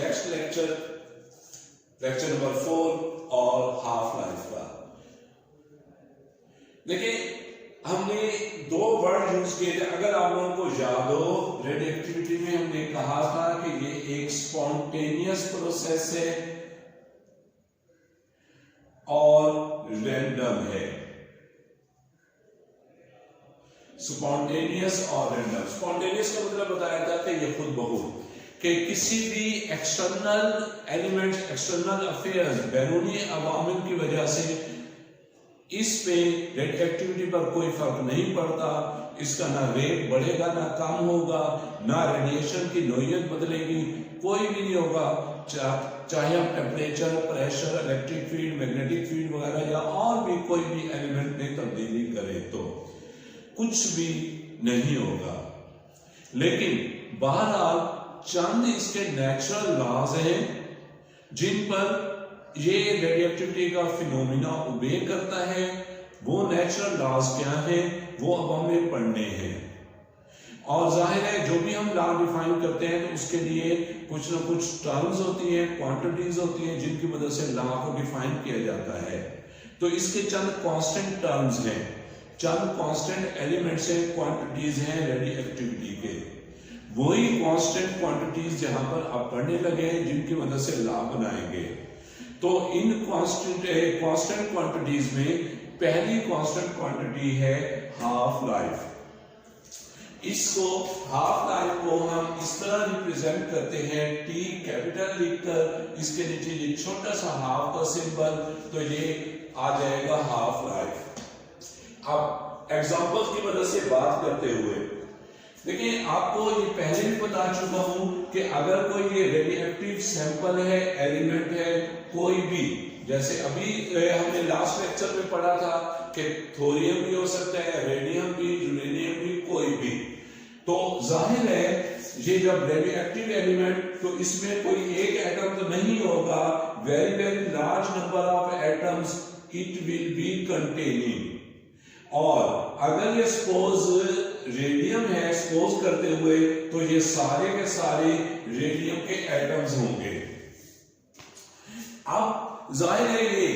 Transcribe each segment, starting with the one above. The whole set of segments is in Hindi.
नेक्स्ट लेक्चर नंबर 4 और हाफ लाइफ का। देखिए हमने दो वर्ड यूज किए थे, अगर आप लोगों को याद हो रेडियो एक्टिविटी में हमने कहा था कि ये एक स्पॉन्टेनियस प्रोसेस है और रैंडम है। स्पॉन्टेनियस और रैंडम। स्पॉन्टेनियस का मतलब बताया था कि ये खुद ब खुद कि किसी भी एक्सटर्नल एलिमेंट्स, एक्सटर्नल अफेयर्स, बैरूनी अवामिल की वजह से इस पे रेडियो एक्टिविटी पर कोई फर्क नहीं पड़ता। इसका ना रेट बढ़ेगा ना कम होगा, ना रेडिएशन की नोयत बदलेगी, कोई भी नहीं होगा। चाहे हम temperature, pressure, electric field, magnetic field वगैरह या और भी कोई भी एलिमेंट में तब्दीली करें तो कुछ भी नहीं होगा। लेकिन बहरहाल चंद इसके नेचुरल लॉज हैं जिन पर ये रेडियो एक्टिविटी का फिनोमिना ओबे करता है। वो नेचुरल लॉज क्या है वो अब हमें पढ़ने हैं। और जाहिर है जो भी हम लॉ डिफाइन करते हैं तो उसके लिए कुछ ना कुछ टर्म्स होती हैं, क्वांटिटीज होती हैं जिनकी मदद से लॉ को डिफाइन किया जाता है। तो इसके चंद कांस्टेंट टर्म्स हैं, चंद कांस्टेंट एलिमेंट्स हैं, क्वांटिटीज हैं रेडियो एक्टिविटी के। वही कांस्टेंट क्वांटिटीज जहां पर आप पढ़ने लगे हैं जिनकी मदद से लॉ बनाएंगे। तो इन कांस्टेंट क्वांटिटीज में पहली कांस्टेंट क्वांटिटी है हाफ लाइफ। इसको हाफ लाइफ को हम इस तरह रिप्रेजेंट करते हैं, टी कैपिटल लिखकर इसके नीचे ये छोटा सा हाफ का सिंबल, तो ये आ जाएगा हाफ लाइफ। अब एग्जांपल्स की मदद से बात करते हुए देखिए, आपको ये पहले भी बता चुका हूं कि अगर कोई ये रेडियो एक्टिव सैंपल है, एलिमेंट है, कोई भी, जैसे अभी हमने लास्ट लेक्चर में पढ़ा था कि थोरियम भी हो सकता है, रेडियम भी, यूरेनियम भी, कोई भी। तो जाहिर है ये जब रेडियो एक्टिव एलिमेंट, तो इसमें कोई एक एटम तो नहीं होगा, very very large number of atoms it will be containing. और अगर ये सपोज रेडियम है, सपोज करते हुए, तो ये सारे के सारे रेडियम के एटम्स होंगे। अब जाहिर है ये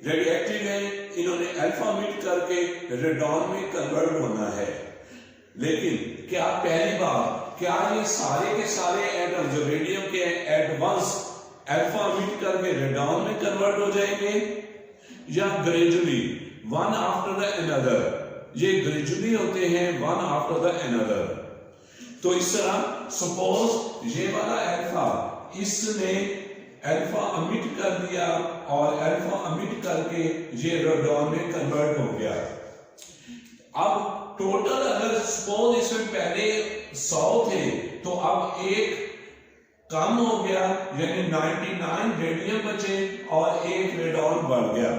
रेडियो एक्टिव है, इन्होंने अल्फा मिट करके रेडॉन में कन्वर्ट होना है। लेकिन क्या पहली बात, क्या ये सारे के सारे एटम जो रेडियम के एट वंस अल्फा मिट करके रेडॉन में कन्वर्ट हो जाएंगे, या gradually one after the another? ये ग्रेजुअली होते हैं वन आफ्टर द अनदर। तो इस तरह सपोज ये वाला अल्फा, इसने अल्फा अमिट कर दिया और अल्फा अमिट करके ये रेडॉन में कन्वर्ट हो गया। अब टोटल अगर सपोज इसमें पहले 100 थे तो अब एक कम हो गया, यानी 99 रेडियम बचे और एक रेडॉन बढ़ गया।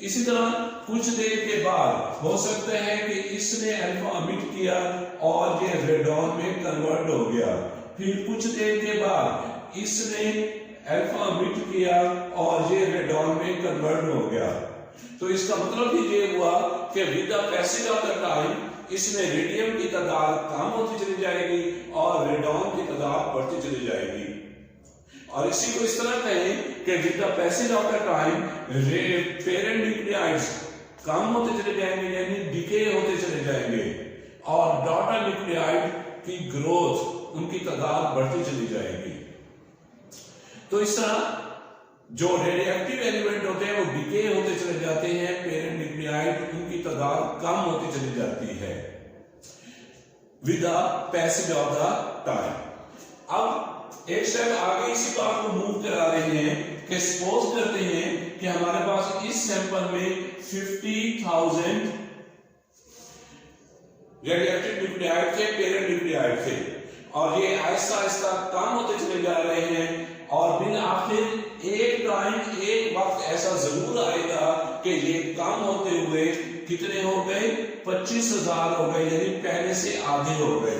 इसी तरह कुछ देर के बाद हो सकता है कि इसने अल्फा अमिट किया और ये रेडॉन में कन्वर्ट हो गया। फिर कुछ देर के बाद इसने अल्फा अमिट किया और ये रेडॉन में कन्वर्ट हो गया। तो इसका मतलब ही ये हुआ कि with the passage of the time इसमें रेडियम की तादाद कम होती चली जाएगी और रेडॉन की तादाद बढ़ती चली जाएगी। और इसी को इस तरह कहें कि with the passage of the time parent nuclides कम होते चले जाएंगे, यानी डिके होते चले जाएंगे, और डॉटर न्यूक्लियाइड की ग्रोथ, उनकी तादाद बढ़ती चली जाएगी। तो इस तरह जो रेडियोएक्टिव एलिमेंट होते हैं वो डिके होते चले जाते हैं, पेरेंट न्यूक्लियाइड उनकी तादाद कम होती चली जाती है with the passage of the time. अब एक स्टेप आगे इसी बात को मूव करा रहे हैं कि सपोज करते हैं कि हमारे पास इस सैंपल में 50,000 रेडियोएक्टिव न्यूक्लियाइड थे, पेरेंट न्यूक्लियाइड थे, और ये आहिस्ता आहिस्ता कम होते चले जा रहे हैं। और बिन आखिर एक टाइम, एक वक्त ऐसा जरूर आएगा कि ये कम होते हुए कितने हो गए? 25,000 हो गए, यानी पहले से आधे हो गए।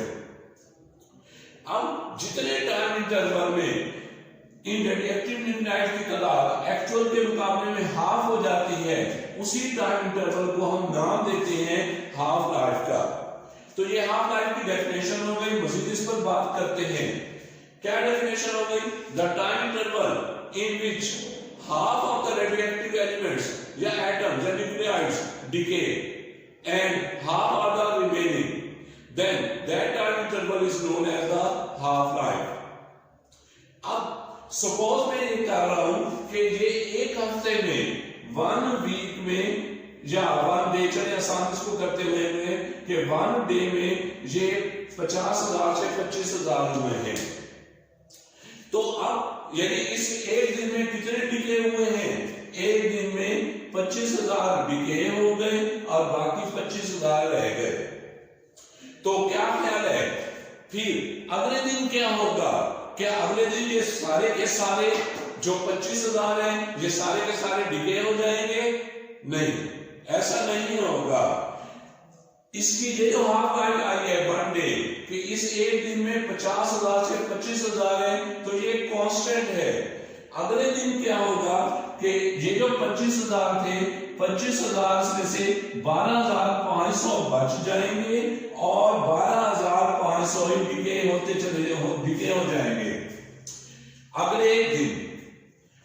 अब जितने टाइम इंटरवल में इन रेडियोएक्टिव न्यूक्लियाइड की तादाद एक्चुअल के मुकाबले में हाफ हो जाती है, उसी टाइम इंटरवल को हम नाम देते हैं हाफ लाइफ का। तो ये हाफ लाइफ की डेफिनेशन हो गई। मजीद इस पर बात करते हैं क्या डेफिनेशन हो गई? The time interval in which half of the radioactive elements या atoms या nuclides decay and half are the remaining, then that time interval is known as the half life. अब सपोज मैं ये कह रहा हूं कि ये एक हफ्ते में 1 वीक में या 1 डे, चलिए आसान इसको करते हुए कि 1 डे में ये 50,000 से 25,000 हुए हैं। तो अब यानी इस एक दिन में कितने डिके हुए हैं? एक दिन में 25,000 डिके हो गए और बाकी 25,000 रह गए। तो क्या ख्याल है फिर अगले दिन क्या होगा? क्या अगले दिन ये सारे के सारे जो 25,000 हैं ये सारे के सारे डिके हो जाएंगे? नहीं, ऐसा नहीं होगा। इसकी ये जो हाफ लाइफ आई है 1 डे कि इस एक दिन में 50,000 से 25,000 है, तो ये कांस्टेंट है। अगले दिन क्या होगा कि ये जो 25,000 थे, 25,000 में से 12,500 बच जाएंगे और 12,500 ही डिके हो जाएंगे अगले एक दिन।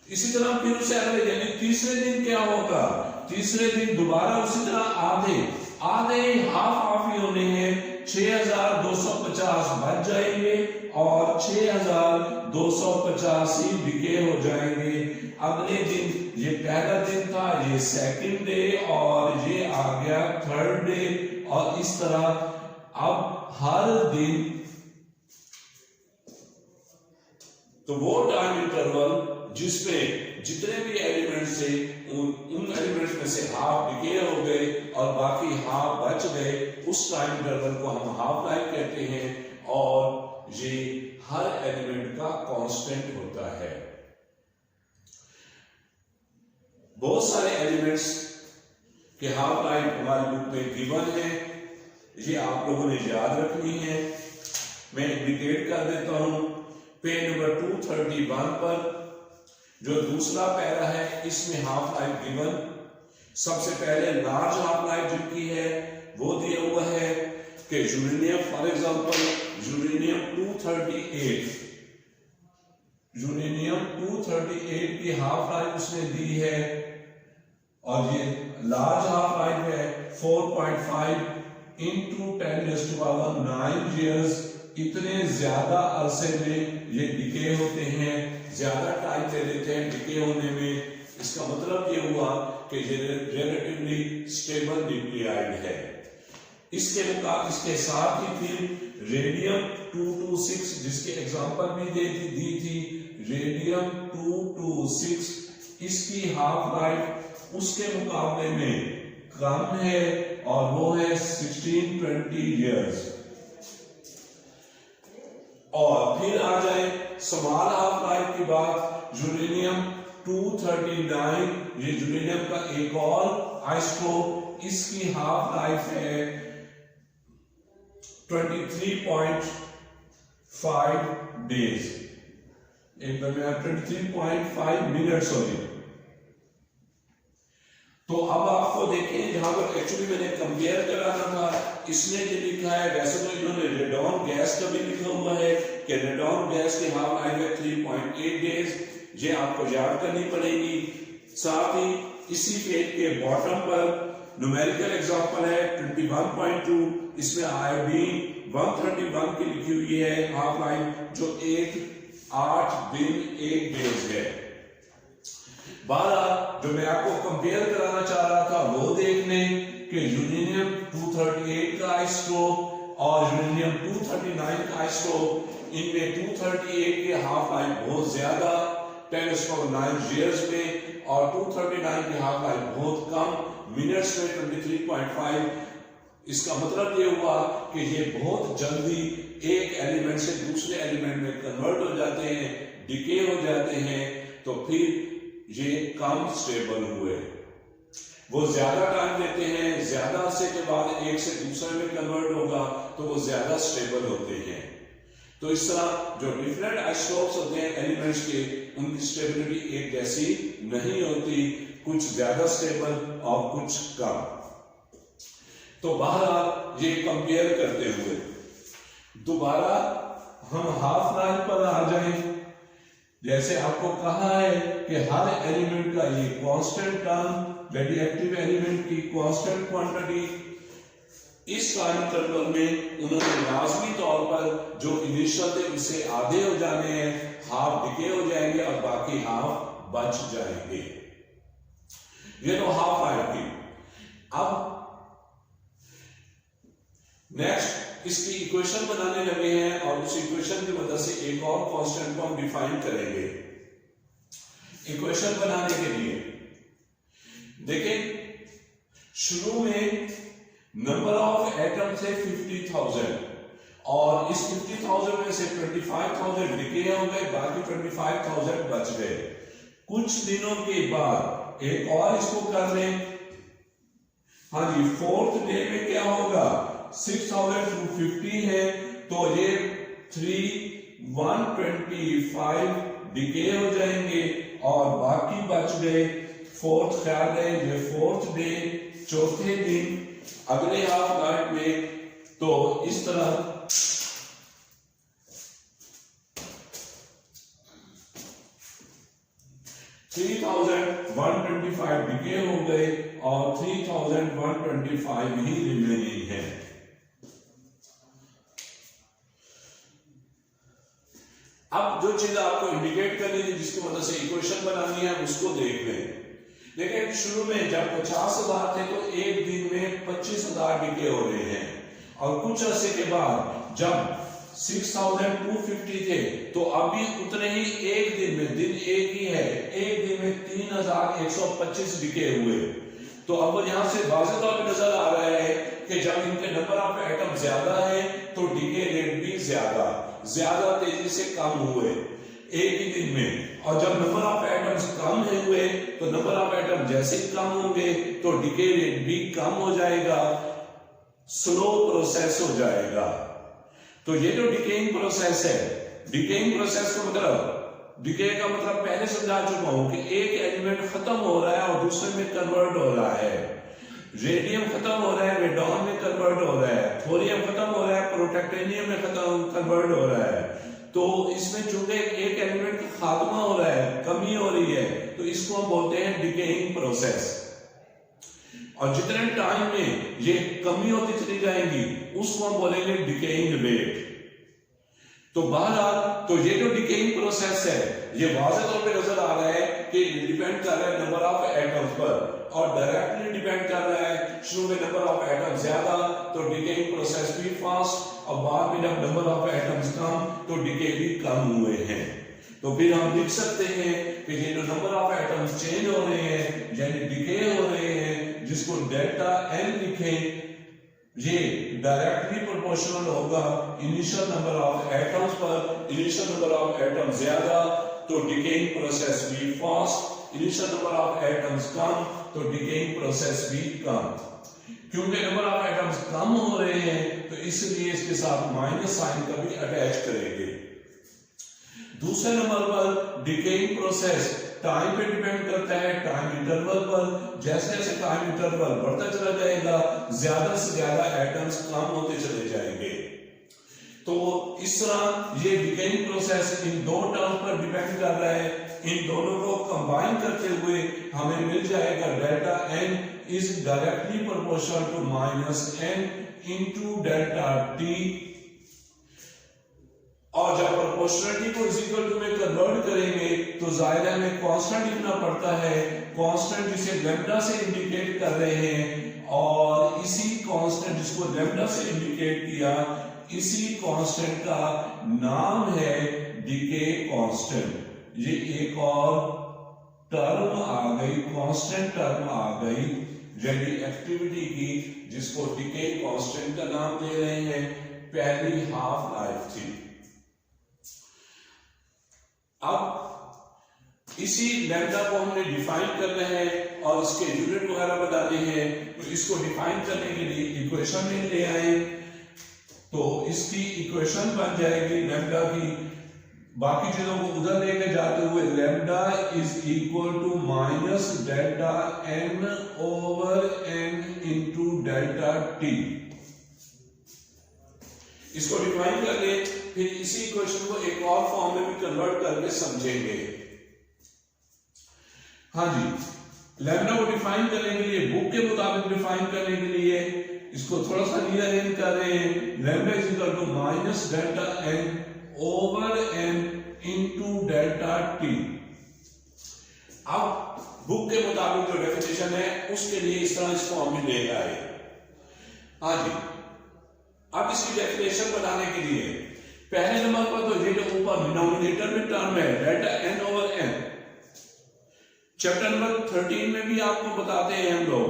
इसी तरह फिर उससे अगले यानी तीसरे दिन क्या होगा? तीसरे दिन दोबारा उसी तरह आधे हाफ ही होने हैं, 6,250 बच जाएंगे और 6,250 ही डिके हो जाएंगे अगले दिन। ये पहला दिन था, ये सेकंड डे और ये आ गया थर्ड डे और इस तरह अब हर दिन। तो वो टाइम इंटरवल जिसमें जितने भी एलिमेंट्स थे उन एलिमेंट्स में से हाफ डिके हो गए और बाकी हाफ बच गए, उस टाइम इंटरवल को हम हाफ लाइफ कहते हैं और ये हर एलिमेंट का कांस्टेंट होता है। बहुत सारे एलिमेंट्स के हाफ लाइफ हमारी बुक में गिवन है, ये आप लोगों ने याद रखनी है। मैं इंडिकेट कर देता हूं पेज नंबर 231 पर जो दूसरा पैरा है इसमें हाफ लाइफ गिवन। सबसे पहले लार्ज हाफ लाइफ जिनकी है वो दिया हुआ है कि यूरेनियम फॉर एग्जांपल यूरेनियम 238 की हाफ लाइफ उसने दी है और ये लार्ज हाफ लाइफ है 4.5 into 10⁻⁹ years। इतने ज्यादा अरसे में ये डिके होते हैं, ज्यादा टाइम ले लेते हैं डिके होने में। इसका मतलब ये हुआ कि ये रिलेटिवली स्टेबल न्यूक्लियाइड है। इसके साथ ही फिर रेडियम 226 जिसके एग्जांपल भी दी थी रेडियम 226, इसकी हाफ लाइफ उसके मुकाबले में कम है और वो है 16-20 years। और फिर आ जाए स्मॉल हाफ लाइफ की बात, यूरेनियम 239, ये यूरेनियम का एक और आइसोटोप, इसकी हाफ लाइफ है 23.5 डेज, 23.5 मिनट सॉरी। तो अब आपको देखें जहां पर एक्चुअली मैंने कंपेयर कराना था, इसने जो लिखा है, वैसे तो इन्होंने रेडॉन गैस का भी लिखा हुआ है कि रेडॉन गैस की हाफ लाइफ है 3.8 डेज, ये आपको याद करनी पड़ेगी। साथ ही इसी पेज के बॉटम पर न्यूमेरिकल एग्जांपल है 21.2, इसमें आयोडीन 131 की लिखी हुई है हाफ लाइफ जो 8 दिन 1 डेज है। 12 जो मैं आपको कंपेयर कराना चाह रहा था वो देख लें कि यूरेनियम 238 का आइसोटोप और यूरेनियम 239 का आइसोटोप, इनमें 238 के हाफ लाइफ बहुत ज्यादा 10⁹ years में और 239 की हाफ लाइफ बहुत कम मिनट्स में 23.5। इसका मतलब ये हुआ कि ये बहुत जल्दी एक एलिमेंट से दूसरे एलिमेंट में कन्वर्ट हो जाते हैं, डिके हो जाते हैं, तो फिर ये कम स्टेबल हुए। वो ज्यादा टाइम लेते हैं, ज्यादा अरसे के बाद एक से दूसरे में कन्वर्ट होगा तो वो ज्यादा स्टेबल होते हैं। तो इस तरह जो डिफरेंट आइसोटोप्स होते हैं एलिमेंट्स के, उनकी स्टेबिलिटी एक जैसी नहीं होती, कुछ ज्यादा स्टेबल और कुछ कम। तो बहरहाल ये कंपेयर करते हुए दोबारा हम हाफ लाइफ पर आ जाएं। जैसे आपको कहा है कि हर एलिमेंट का ये कांस्टेंट टर्म रेडियोएक्टिव एलिमेंट की कांस्टेंट क्वांटिटी, इस टाइम इंटरवल में उन्होंने लाजमी तौर पर जो इनिशियल थे उससे आधे हो जाने हैं, हाफ डिके हो जाएंगे और बाकी हाफ बच जाएंगे। ये तो हाफ लाइफ की। अब नेक्स्ट इसकी इक्वेशन बनाने लगे हैं और उस इक्वेशन की मदद से एक और कांस्टेंट को हम डिफाइन करेंगे। इक्वेशन बनाने के लिए देखें, शुरू में नंबर ऑफ एटम थे 50,000 और इस 50,000 में से 25,000 डिके हो गए, बाकी 25,000 बच गए। कुछ दिनों के बाद एक और इसको कर लें। हाँ जी, फोर्थ डे में क्या होगा, 6,250 है तो ये 125 डिके हो जाएंगे और बाकी बच गए। फोर्थ ख्याल है ये फोर्थ डे, चौथे दिन अगले हाफ लाइफ में, तो इस तरह 3,125 डिके हो गए और 3,125 ही रिमेनिंग है। अब जो चीज आपको इंडिकेट करनी थी, जिसकी मदद से इक्वेशन बनानी है, उसको देख लें। देखिए, शुरू में जब 50,000 थे तो एक दिन में 25,000 डिके हो रहे हैं और कुछ अरसे के बाद जब 6,250 थे तो अभी उतने ही एक दिन में, दिन एक ही है, एक दिन में 3,125 डिके हुए। तो अब यहां से वाज़ेह तौर पे नजर आ रहा है कि जब इनके नंबर ऑफ एटम ज्यादा है तो डिके रेट भी ज्यादा तेजी से कम हुए एक ही दिन में, और जब नंबर ऑफ एटम्स कम हुए तो नंबर ऑफ एटम जैसे ही कम होंगे तो डिके रेट भी कम हो जाएगा, स्लो प्रोसेस हो जाएगा। तो ये जो डिकेइंग प्रोसेस है, डिकेइंग प्रोसेस का मतलब, डिके का मतलब पहले समझा चुका हूं कि एक एलिमेंट खत्म हो रहा है और दूसरे में कन्वर्ट हो रहा है। रेडियम खत्म हो रहा है, रेडॉन में कन्वर्ट हो रहा है, थोरियम खत्म हो रहा है, प्रोटैक्टेनियम में कन्वर्ट हो रहा है। तो इसमें चूंकि एक एलिमेंट का खात्मा हो रहा है, कमी हो रही है, तो इसको हम बोलते हैं डिकेइंग प्रोसेस। और जितने टाइम में ये कमी होती चली जाएंगी उसको हम बोलेंगे डिकेइंग रेट। तो बहरहाल, तो ये जो डिकेइंग प्रोसेस है ये वाज़ेह तौर पे नजर आ रहा है कि डिपेंड कर रहा है नंबर ऑफ एटम्स पर, और डायरेक्टली डिपेंड कर रहा है शुरू में नंबर ऑफ एटम ज्यादा तो डिकेइंग प्रोसेस भी फास्ट, और बाद में जब नंबर ऑफ एटम्स कम तो डिके भी कम हुए हैं। तो फिर हम लिख सकते हैं कि ये जो नंबर ऑफ एटम्स चेंज हो रहे हैं यानी डिके हो रहे हैं, जिसको डेल्टा एन लिखें, ये डायरेक्टली प्रोपोर्शनल होगा इनिशियल नंबर ऑफ एटम्स पर। इनिशियल नंबर ऑफ एटम ज्यादा तो डिकेइंग प्रोसेस भी fast, initial number of atoms कम तो डिकेइंग प्रोसेस भी कम। क्योंकि नंबर ऑफ एटम्स कम हो रहे हैं तो इसलिए इसके साथ माइनस साइन का भी अटैच करेंगे। दूसरे नंबर पर डिकेइंग प्रोसेस टाइम पे डिपेंड करता है, टाइम इंटरवल पर। जैसे जैसे टाइम इंटरवल बढ़ता चला जाएगा ज्यादा से ज्यादा एटम्स कम होते चले जाएंगे। तो इस तरह ये डिकेइंग प्रोसेस इन दो टर्म्स पर डिपेंड कर रहा है। इन दोनों को कंबाइन करते हुए हमें मिल जाएगा delta N is directly proportional to minus N into delta T. और जब प्रोपोर्शनलिटी को इज इक्वल टू में कन्वर्ट करेंगे तो जाहिर है हमें कांस्टेंट लिखना पड़ता है, कांस्टेंट जिसे लैम्डा से इंडिकेट कर रहे हैं, और इसी कांस्टेंट जिसको लैम्डा से इंडिकेट किया, इसी कांस्टेंट का नाम है डिके कांस्टेंट। ये एक और टर्म आ गई, कांस्टेंट टर्म आ गई रेडियोएक्टिविटी की, जिसको डिके कांस्टेंट का नाम दे रहे हैं। पहली हाफ लाइफ थी। अब इसी लैम्डा को हमने डिफाइन करना है और इसके यूनिट वगैरह बताने हैं। तो इसको डिफाइन करने के लिए इक्वेशन में ले आए तो इसकी इक्वेशन बन जाएगी लैम्डा की। बाकी चीजों को उधर लेके जाते हुए lambda is equal to minus delta N over N into delta T. इसको डिफाइन कर ले फिर इसी क्वेश्चन को एक और फॉर्म में भी कन्वर्ट करके समझेंगे। हाँ जी, लैम्डा को डिफाइन करने के लिए, बुक के मुताबिक डिफाइन करने के लिए इसको थोड़ा सा रीअरेंज कर रहे हैं। Lambda is equal to minus delta N over N into delta T. अब बुक के मुताबिक जो डेफिनेशन है उसके लिए इस तरह इसको हम ले आए। हाँ जी, अब इसकी डेफिनेशन बनाने के लिए पहले नंबर पर तो ये जो ऊपर डिनोमिनेटर में टर्म है delta N over N, chapter number 13 में भी आपको बताते हैं हम लोग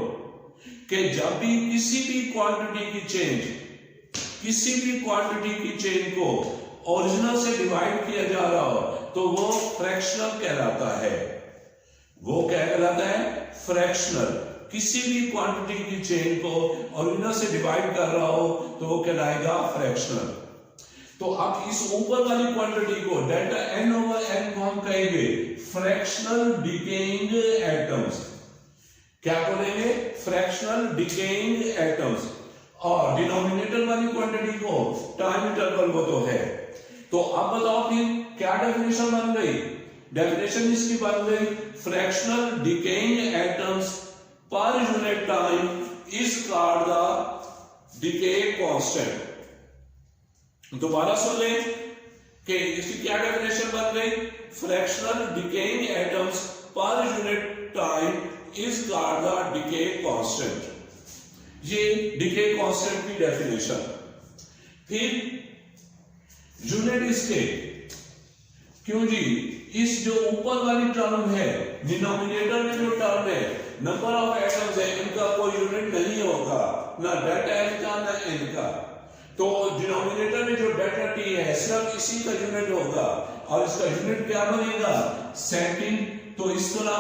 कि जब भी किसी भी क्वांटिटी की चेन को ओरिजिनल से डिवाइड किया जा रहा हो तो वो फ्रैक्शनल कहलाता है। वो क्या कहलाता है? फ्रैक्शनल। किसी भी क्वांटिटी की चेन को ओरिजिनल से डिवाइड कर रहा हो तो वो कहलाएगा फ्रैक्शनल। तो अब इस ऊपर वाली क्वांटिटी को डेल्टा एन ओवर एन को हम कहेंगे फ्रैक्शनल डिकेइंग एटम्स। क्या बोलेंगे? Fractional decaying atoms. और डिनोमिनेटर वाली क्वांटिटी को टाइम इंटरवल वो तो है। तो अब बताओ फिर क्या डेफिनेशन बन गई? डेफिनेशन इसकी बन गई fractional decaying atoms per unit time is called the decay constant. दोबारा सुन लें कि इसकी क्या डेफिनेशन बन गई? Fractional decaying atoms per unit time is called the decay constant. ये डिके कांस्टेंट की डेफिनेशन। फिर यूनिट इसके, क्यों जी? इस जो ऊपर वाली टर्म है डिनोमिनेटर में जो टर्म है नंबर ऑफ एटम्स है, इनका कोई यूनिट नहीं होगा, ना डेल्टा एन का ना एन का। तो डिनोमिनेटर में जो डेल्टा टी है सिर्फ इसी का यूनिट होगा और इसका यूनिट क्या बनेगा? सेकंड। तो इस तरह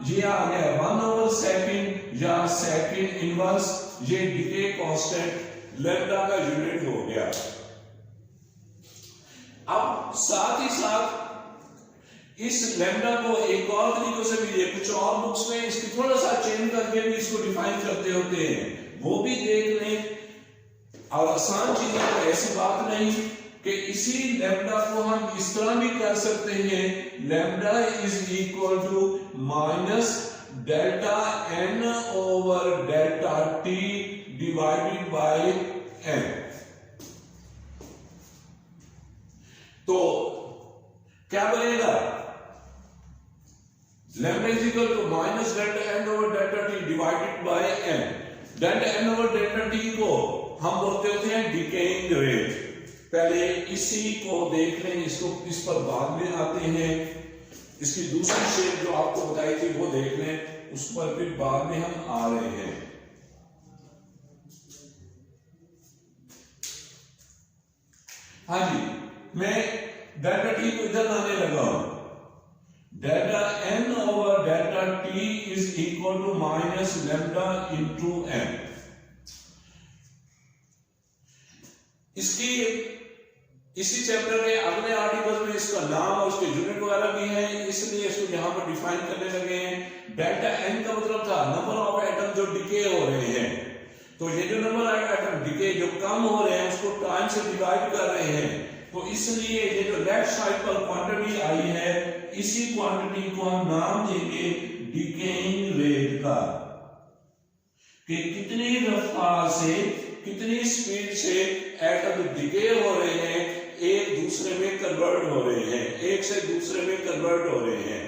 ये आ गया 1 ओवर सेकंड या सेकंड इनवर्स। ये डिके कांस्टेंट लैम्डा का यूनिट हो गया। अब साथ ही साथ इस लैम्डा को एक और तरीकों से भी कुछ और बुक्स में इसकी थोड़ा सा चेंज करके भी इसको डिफाइन करते होते हैं, वो भी देख लें। और आसान चीज है, तो ऐसी बात नहीं कि इसी लैम्डा को हम इस तरह भी कर सकते हैं, lambda is equal to minus delta N over delta T divided by N. तो क्या बनेगा? Lambda is equal to minus delta N over delta T divided by N. Delta N over delta T को हम बोलते होते हैं डिकेइंग रेट। पहले इसी को देख लें, इसको इस पर बाद में आते हैं। इसकी दूसरी शेप जो आपको बताई थी वो देख लें, उस पर फिर बाद में हम आ रहे हैं। हाँ जी, मैं डेल्टा टी को इधर लाने लगा हूं। Delta N over delta T is equal to minus lambda into N. इसकी इसी चैप्टर के अगले आर्टिकल में इसका नाम और उसके यूनिट वगैरह भी है, इसलिए इसको यहां पर डिफाइन करने लगे हैं। डेल्टा एन का मतलब था नंबर ऑफ एटम जो डिके हो रहे हैं। तो ये जो नंबर ऑफ एटम डिके जो कम हो रहे हैं उसको टाइम से डिवाइड कर रहे हैं। तो इसलिए ये जो लेफ्ट साइड पर क्वांटिटी आई है, इसी क्वांटिटी को हम नाम देंगे डिकेइंग रेट का, कि कितनी रफ्तार से, कितनी स्पीड से एटम डिके हो रहे हैं, एक दूसरे में कन्वर्ट हो रहे हैं, एक से दूसरे में कन्वर्ट हो रहे हैं।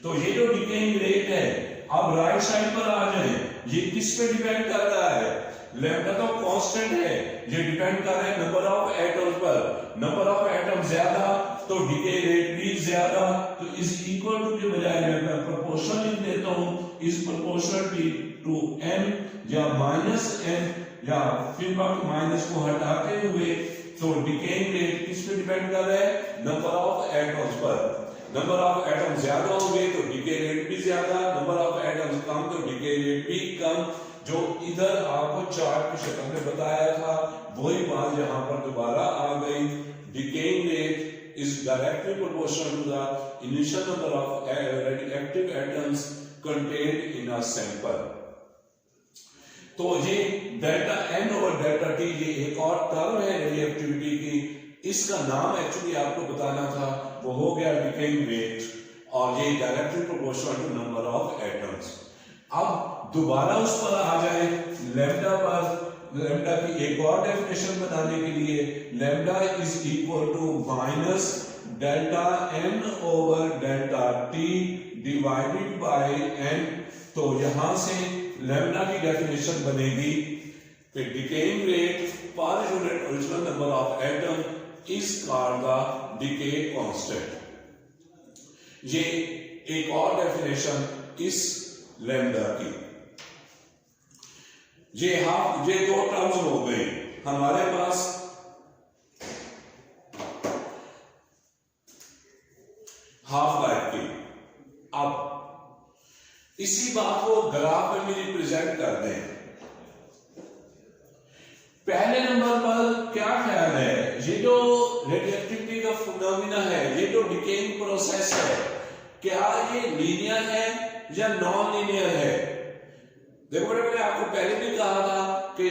तो ये जो डिकेइंग रेट है, अब राइट साइड पर आ जाए, ये किस पे डिपेंड कर रहा है? लैम्डा तो कांस्टेंट है, ये डिपेंड कर रहा है नंबर ऑफ एटम्स पर। नंबर ऑफ एटम ज्यादा तो डिके रेट भी ज्यादा। तो इज इक्वल टू के बजाय मैं प्रोपोर्शनल लिख देता हूं, इज प्रोपोर्शनल टू एन या माइनस एन, या फिर माइनस को हटाते हुए। तो डिकेइंग रेट किस पे डिपेंड कर रहा है? नंबर ऑफ एटम्स पर। नंबर ऑफ एटम ज्यादा होंगे तो डिके रेट भी ज्यादा, नंबर ऑफ एटम्स कम तो डिके रेट भी कम। जो इधर आपको चार्ट की शक्ल में बताया था वही बात यहां पर दोबारा आ गई। Decaying rate is directly proportional to the initial number of radioactive atoms contained in a sample. तो ये delta N over delta T, ये एक और टर्म है रेडियोएक्टिविटी की। इसका नाम एक्चुअली आपको बताना था, वो हो गया डिकेइंग रेट, और ये directly proportional to number of atoms. अब दोबारा उस पर आ जाए लैम्डा पर। लैम्डा की एक और डेफिनेशन बनाने के लिए, lambda is equal to minus delta N over delta T divided by N. तो यहां से लैम्डा की डेफिनेशन बनेगी कि decaying rate per unit original number of atom is called the decay constant. ये एक और डेफिनेशन इस लैम्डा की। ये दो टर्म्स हो गई हमारे पास। हाफ लाइफ की। अब इसी बात को ग्राफ में भी रिप्रेजेंट कर दें। पहले नंबर पर क्या ख्याल है, ये जो रेडियोएक्टिविटी का फिनोमेना है, ये जो डिकेइंग प्रोसेस है, क्या ये लीनियर है या नॉन लीनियर है? देखो मैंने आपको पहले भी कहा था कि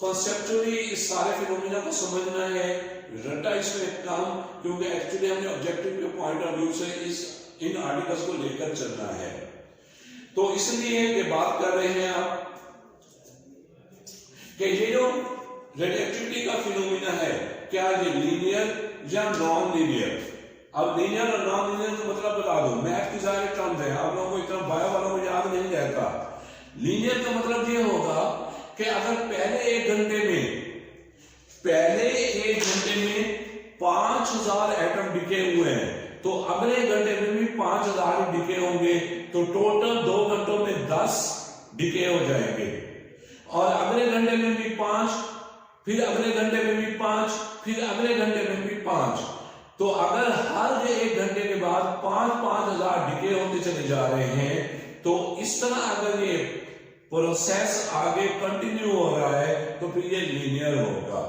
कॉन्सेप्चुअली इस सारे फिनोमेना को समझना है, रटा इसमें कम, क्योंकि एक्चुअली हमने ऑब्जेक्टिव के पॉइंट ऑफ व्यू से इन आर्टिकल्स को लेकर चलना है। तो इसलिए ये बात कर रहे हैं आप कि ये जो रेडियोएक्टिविटी का फिनोमेना है, क्या ये लीनियर या नॉन लीनियर? अब लीनियर और नॉन लीनियर का मतलब बता दो। मैथ की सारे टर्म्स है, आप लोगों को इतना बायो वालों को याद नहीं रहता। लीनियर का मतलब ये होगा कि अगर पहले एक घंटे में 5000 एटम डिके हुए हैं, तो अगले घंटे में भी 5000 डिके होंगे, तो टोटल 2 घंटों में 10 डिके हो जाएंगे। और अगले घंटे में भी 5, फिर अगले घंटे में भी 5, फिर अगले घंटे में भी 5। तो अगर हर एक घंटे के बाद 5,000 डिके होते चले जा रहे हैं, तो इस तरह अगर ये प्रोसेस आगे कंटिन्यू हो रहा है तो फिर ये लीनियर होगा।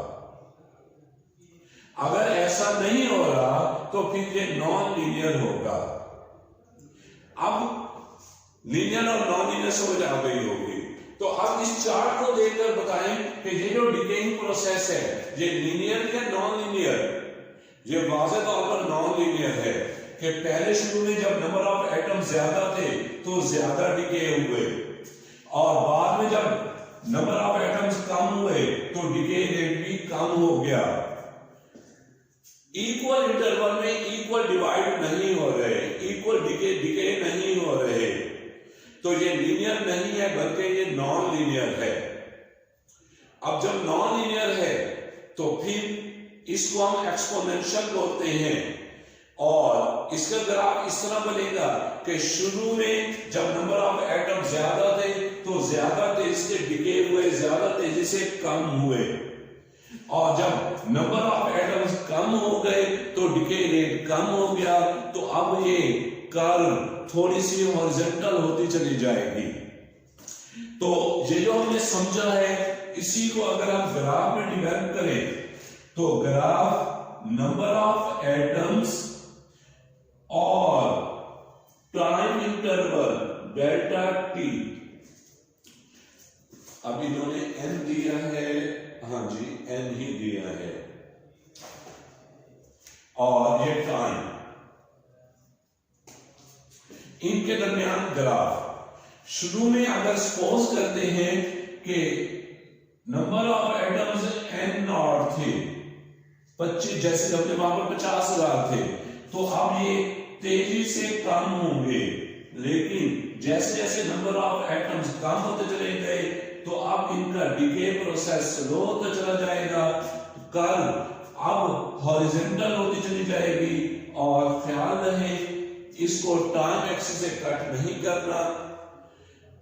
अगर ऐसा नहीं हो रहा तो फिर ये नॉन लीनियर होगा। अब लीनियर और नॉन लीनियर समझ आ गई होगी। तो अब इस चार्ट को देखकर बताएं कि ये जो डिकेइंग प्रोसेस है, ये लीनियर या नॉन लीनियर? ये वाज़ेह तौर पर नॉन लीनियर है कि पहले शुरू में जब नंबर ऑफ एटम ज्यादा थे तो ज्यादा डिके हुए, और बाद में जब नंबर ऑफ एटम्स कम हुए तो डिके रेट भी कम हो गया। इक्वल इंटरवल में इक्वल डिवाइड नहीं हो रहे, इक्वल डिके नहीं हो रहे, तो ये लीनियर नहीं है बल्कि ये नॉन लीनियर है। अब जब नॉन लीनियर है तो फिर इसको हम एक्सपोनेंशियल बोलते हैं, और इसका ग्राफ इस तरह बनेगा कि शुरू में जब नंबर ऑफ एटम ज्यादा थे तो ज्यादा तेजी से डिके हुए, ज्यादा तेजी से कम हुए, और जब नंबर ऑफ एटम्स कम हो गए तो डिके रेट कम हो गया। तो अब ये कर्व थोड़ी सी हॉरिजॉन्टल होती चली जाएगी। तो ये जो हमने समझा है, इसी को अगर हम ग्राफ में डिवेल्प करें तो ग्राफ नंबर ऑफ एटम्स और टाइम इंटरवल डेल्टा टी, अब इन्होंने n दिया है, हाँ जी n ही दिया है, और ये टाइम, इनके दरमियान ग्राफ। शुरू में अगर सपोज करते हैं कि नंबर ऑफ एटम्स n0 थे 25, जैसे हमने वहां पर 50,000 थे, तो अब ये तेजी से कम होंगे, लेकिन जैसे जैसे नंबर ऑफ एटम्स कम होते चले गए तो अब इनका डिके प्रोसेस स्लो होता चला जाएगा, कर्व अब हॉरिजॉन्टल होती चली जाएगी। और ख्याल रहे इसको टाइम एक्सिस से कट नहीं करना।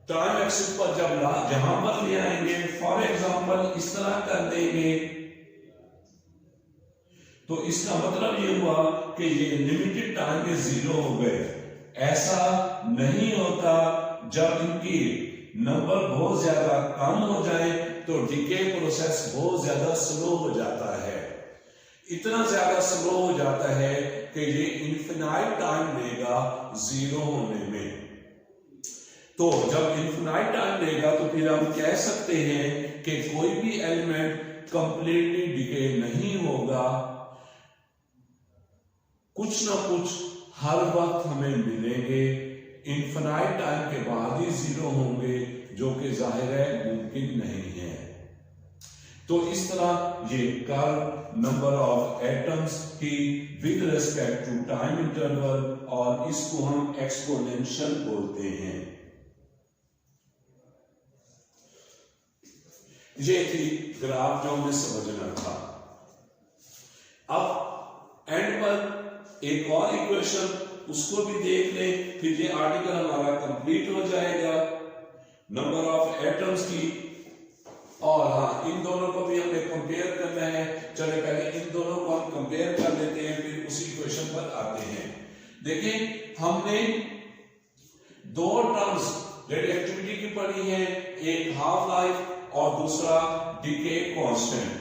टाइम एक्सिस पर जब जहां पर ले आएंगे, फॉर एग्जांपल इस तरह कर देंगे, तो इसका मतलब ये हुआ कि ये लिमिटेड टाइम में 0 हो गए। ऐसा नहीं होता, जब इनकी नंबर बहुत ज्यादा कम हो जाए तो डिके प्रोसेस बहुत ज्यादा स्लो हो जाता है। इतना ज्यादा स्लो हो जाता है कि ये इनफिनाइट टाइम लेगा 0 होने में। तो जब इनफिनाइट टाइम लेगा तो फिर हम कह सकते हैं कि कोई भी एलिमेंट कंप्लीटली डिके नहीं होगा, कुछ ना कुछ हर वक्त हमें मिलेंगे, इनफिनाइट टाइम के बाद ही जीरो होंगे, जो कि जाहिर है मुमकिन नहीं है। तो इस तरह ये कर्व नंबर ऑफ एटम्स की with respect to time interval, और इसको हम एक्सपोनेंशियल बोलते हैं। ये थी ग्राफ जो हमें समझना था। अब एंड पर एक और इक्वेशन, उसको भी देख ले, फिर ये आर्टिकल हमारा कंप्लीट हो जाएगा नंबर ऑफ एटम्स की। और हाँ, इन दोनों को भी हमें कंपेयर करना है। चले पहले इन दोनों को हम कंपेयर कर लेते हैं, फिर उसी इक्वेशन पर आते हैं। देखिए, हमने दो टर्म्स रेडियोएक्टिविटी की पढ़ी है, एक हाफ लाइफ और दूसरा डीके कांस्टेंट,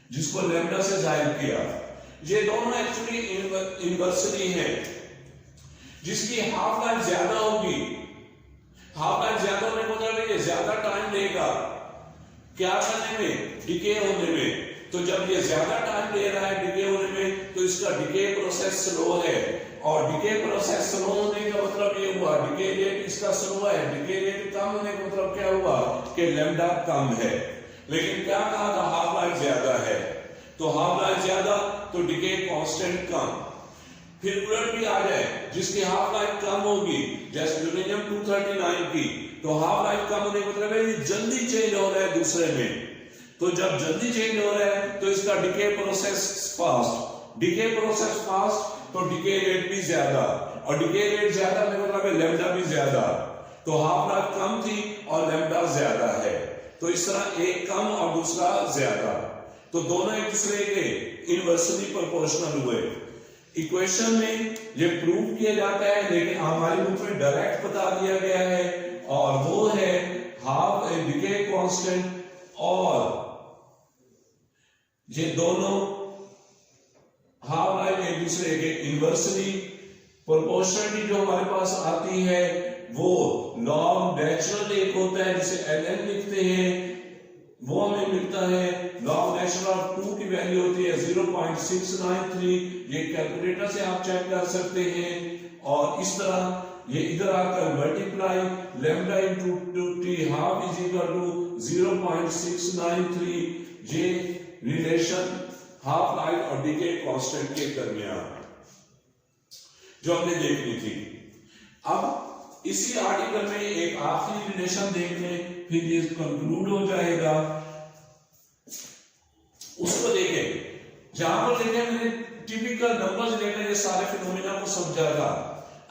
जिसको लैम्डा से जाहिर किया। ये दोनों एक्चुअली इन्वर्सली हैं। जिसकी हाफ लाइफ ज्यादा होगी, हाफ लाइफ ज्यादा होने को ये ज्यादा टाइम लेगा क्या करने में, डिके होने में। तो जब ये ज्यादा टाइम ले रहा है डिके होने में, तो इसका डिके प्रोसेस स्लो है, और डिके प्रोसेस स्लो होने का मतलब ये हुआ डिके रेट इसका स्लो है। डिके रेट कम होने का मतलब क्या हुआ कि लैम्डा कम है। लेकिन क्या कहा था, हाफ लाइफ ज्यादा है, तो हाफ लाइफ ज्यादा तो डिके कांस्टेंट कम। फिर उलट भी आ जाए, जिसकी हाफ लाइफ कम होगी, जैसे यूरेनियम 239 की, तो हाफ लाइफ कम होने का मतलब है ये जल्दी चेंज हो रहा है दूसरे में। तो जब जल्दी चेंज हो रहा है तो इसका decay process fast, decay process fast तो डिके रेट भी ज्यादा, और डिके रेट ज्यादा मतलब है लैम्डा भी ज्यादा। तो हाफ लाइफ कम थी और लैम्डा ज्यादा है, तो इस तरह एक कम और दूसरा ज्यादा, तो दोनों एक दूसरे के इनवर्सली प्रोपोर्शनल हुए। इक्वेशन में ये प्रूव किया जाता है, लेकिन हमारी बुक में डायरेक्ट बता दिया गया है, और वो है हाफ डिके कांस्टेंट, और ये दोनों हाफ लाइफ एक दूसरे के इनवर्सली। प्रोपोर्शनलिटी जो हमारे पास आती है वो लॉग नेचुरल एक होता है, जिसे ln लिखते हैं, वो हमें मिलता है। लॉग नेचुरल ऑफ 2 की वैल्यू होती है 0.693। ये कैलकुलेटर से आप चेक कर सकते हैं। और इस तरह ये इधर आकर multiply lambda into t half is equal to 0.693। ये रिलेशन हाफ लाइफ और डीके कांस्टेंट के दरमियान जो हमने देखनी थी। अब इसी आर्टिकल में एक आखिरी रिलेशन देख लें, फिर ये कंक्लूड हो जाएगा। उसको देखें, जहां पर देखें मैंने टिपिकल नंबर्स लेकर ये सारे फिनोमेना को समझा था।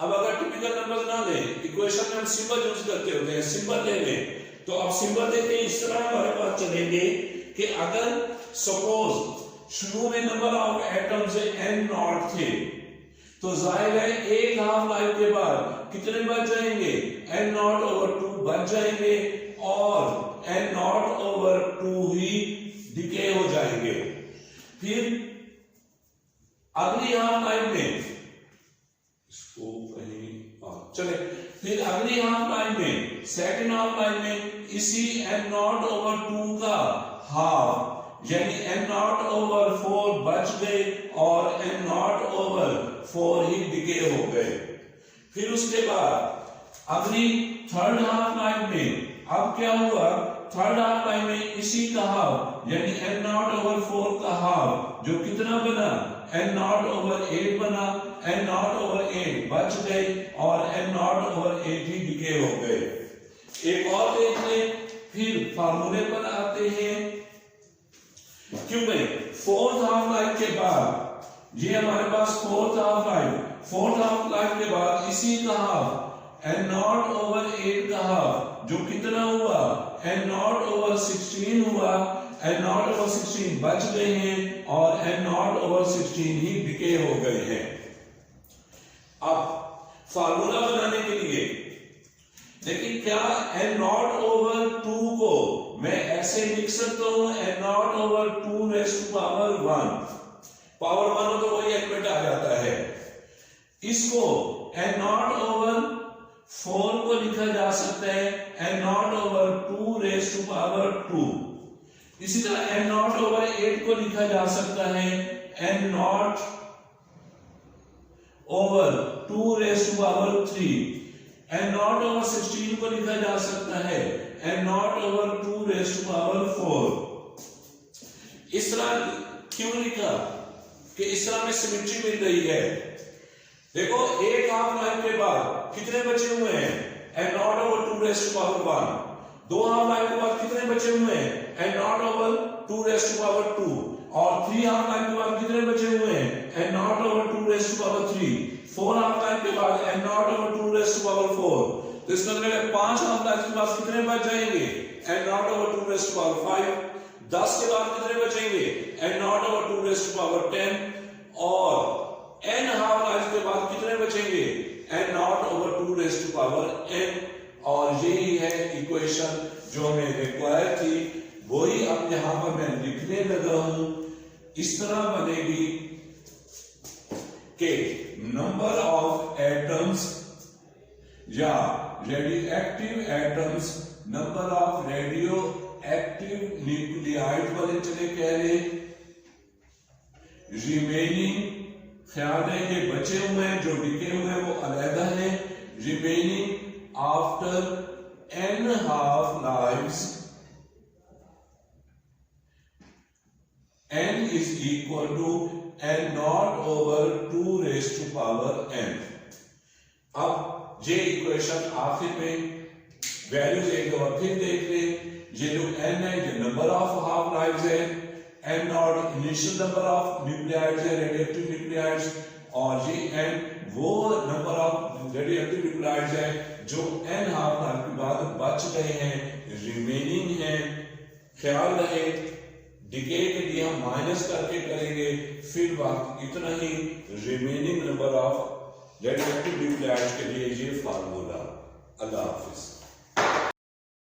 अब अगर टिपिकल नंबर्स ना ले, इक्वेशन में हम सिंबल यूज करते होते हैं, सिंबल ले लें। तो अब सिंबल देते इस तरह हमारे पास चलेंगे कि अगर सपोज शुरू में number of atoms n not थे, तो जाहिर है एक हाफ लाइफ के बाद कितने बच जाएंगे, n नॉट ओवर 2 बच जाएंगे, और n नॉट ओवर 2 ही डिके हो जाएंगे। फिर अगली हाफ लाइफ में इसको कहीं चले, फिर अगली हाफ लाइफ में, सेकेंड हाफ लाइफ में इसी n नॉट ओवर 2 का हाफ, यानी n नॉट ओवर 4 बच गए, और n नॉट ओवर 4 ही डिके हो गए। फिर उसके बाद अगली थर्ड हाफ लाइफ में अब क्या हुआ, थर्ड हाफ लाइफ में इसी का हाफ, यानी n नॉट ओवर 4 का हाफ, जो कितना बना, n नॉट ओवर 8 बना, n नॉट ओवर 8 बच गए, और n नॉट ओवर 8 ही डिके हो गए। एक और देख लें, फिर फार्मूले पर आते हैं। क्यों भाई, फोर्थ हाफ लाइफ के बाद ये हमारे पास फोर्थ हाफ लाइफ के बाद इसी का हाफ, n नॉट ओवर 8 का हाफ, जो कितना हुआ, n नॉट ओवर 16 हुआ, n नॉट ओवर 16 बच गए हैं, और n नॉट ओवर 16 ही डिके हो गए हैं। अब फार्मूला बनाने के लिए देखिए, क्या n नॉट ओवर 2 को मैं ऐसे लिख सकता हूं, n naught over 2 raise to power 1, power 1 हो तो वही एलिमेंट आ जाता है। इसको n नॉट ओवर 4 को लिखा जा सकता है n naught over 2 raise to power 2। इसी तरह n नॉट ओवर 8 को लिखा जा सकता है n naught over 2 raise to power 3। n naught over 16 को लिखा जा सकता है n naught over 2 raise to power 4। इस तरह क्यों लिखा कि इस तरह में सिमेट्री मिल रही है। देखो एक हाफ लाइन के बाद कितने बचे हुए हैं n naught over 2 raise to power 1। दो हाफ लाइन के बाद कितने बचे हुए हैं n naught over 2 raise to power 2। और 3 हाफ लाइन के बाद कितने बचे हुए हैं n naught over 2 raise to power 3। 4 half life के बाद n naught over 2 raise to power 4। तो इसका मतलब है 5 हाफ लाइन के बाद कितने बच जाएंगे n naught over 2 raise to power 5। 10 के बाद कितने बचेंगे n naught over 2 raise to power 10। और n हाफ लाइन के बाद कितने बचेंगे n naught over 2 raise to power n। और यही है इक्वेशन जो हमें रिक्वायर थी, वही अब यहां पर मैं लिखने लगा हूं। इस तरह बनेगी कि नंबर ऑफ एटम्स या radioactive atoms, number of radio active nuclide वाले चले कह रहे, रिमेनिंग ख्याल है कि बचे हुए हैं जो डिके हुए हैं वो अलग है। Remaining after n half lives n is equal to n naught over 2 raised to power n। अब ये इक्वेशन आखिर में वैल्यूज एक दफा फिर देख ले। ये जो n है ये नंबर ऑफ हाफ लाइव्स है, n not initial number of nuclides है रेडियोएक्टिव न्यूक्लियाइड्स, और ये n वो नंबर ऑफ रेडियोएक्टिव न्यूक्लियाइड्स है जो n हाफ लाइफ के बाद बच गए हैं, रिमेनिंग है। ख्याल रहे डिके के लिए हम माइनस करके करेंगे, फिर वक्त इतना ही remaining number of radioactive nuclides के लिए ये फार्मूला। अल्लाह हाफिज।